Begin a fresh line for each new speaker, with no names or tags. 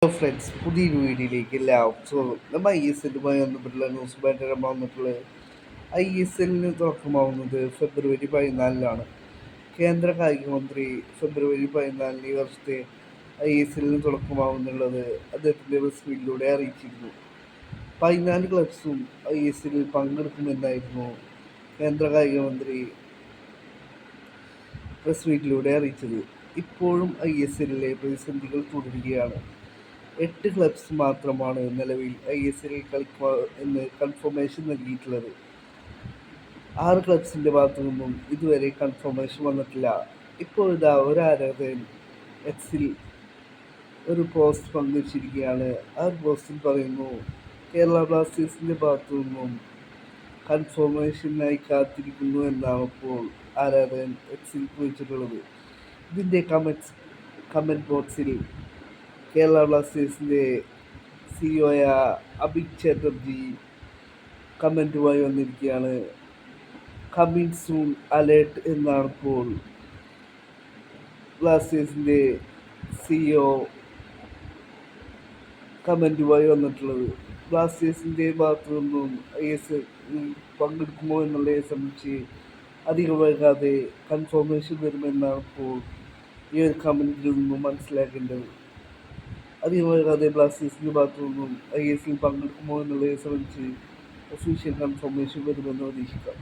Hello friends, പുതിയൊരു വീഡിയോയിലേക്ക് എല്ലാവർക്കും സ്വാഗതം. നമ്മൾ ISLുമായി ബന്ധപ്പെട്ടുള്ള ന്യൂസുമായിട്ട് വന്നിട്ടുള്ളത്. ISLന് തുടക്കമാവുന്നത് ഫെബ്രുവരി 14 കേന്ദ്ര കായിക മന്ത്രി ഫെബ്രുവരി 14 ഈ വർഷത്തെ ISLന് തുടക്കമാവുന്നുള്ളത് അദ്ദേഹത്തിൻ്റെ പ്രസ് മീറ്റിലൂടെ അറിയിച്ചിരുന്നു. 14 ക്ലബ്സും ISLിൽ പങ്കെടുക്കുമെന്നായിരുന്നു കേന്ദ്ര കായിക മന്ത്രി പ്രസ് മീറ്റിലൂടെ അറിയിച്ചത്. ഇപ്പോഴും ISLിലെ പ്രതിസന്ധികൾ തുടരുകയാണ്. 8 ക്ലബ്സ് മാത്രമാണ് നിലവിൽ ISLിൽ കളിക്കുക എന്ന് കൺഫർമേഷൻ നൽകിയിട്ടുള്ളത്. 6 ക്ലബ്സിൻ്റെ ഭാഗത്തു നിന്നും ഇതുവരെ കൺഫർമേഷൻ വന്നിട്ടില്ല. ഇപ്പോഴിതാ ഒരു ആരാധകൻ എക്സിൽ ഒരു പോസ്റ്റ് പങ്കുവച്ചിരിക്കുകയാണ്. ആ പോസ്റ്റിൽ പറയുന്നു, കേരള ബ്ലാസ്റ്റേഴ്സിൻ്റെ ഭാഗത്തു നിന്നും കൺഫർമേഷനായി കാത്തിരിക്കുന്നു എന്നാണ് ഇപ്പോൾ ആരാധകൻ എക്സിൽ കുറിച്ചിട്ടുള്ളത്. ഇതിൻ്റെ കമൻറ്റ് ബോക്സിൽ കേരള ബ്ലാസ്റ്റേഴ്സിൻ്റെ CEO അഭിക് ചാറ്റർജി കമൻറ്റുമായി വന്നിരിക്കുകയാണ്. കമ്മിങ് സൂൺ അലേർട്ട് എന്നാണ് ഇപ്പോൾ ബ്ലാസ്റ്റേഴ്സിൻ്റെ CEO കമൻറ്റുമായി വന്നിട്ടുള്ളത്. ബ്ലാസ്റ്റേഴ്സിൻ്റെ ഭാഗത്തു നിന്നും ISL പങ്കെടുക്കുമോ എന്നുള്ളതിനെ സംബന്ധിച്ച് അധികം വൈകാതെ കൺഫർമേഷൻ വരുമെന്നാണ് ഇപ്പോൾ ഈ ഒരു കമൻറ്റിൽ നിന്നും മനസ്സിലാക്കേണ്ടത്. അധികം വൈകാതെ ബ്ലാസ്റ്റേഴ്സിൻ്റെ ഭാഗത്തു നിന്നും ISL പങ്കെടുക്കുമോ എന്നുള്ളതിനെ സംബന്ധിച്ച് ഒഫീഷ്യൽ കൺഫർമേഷൻ വരുമെന്ന് പ്രതീക്ഷിക്കാം.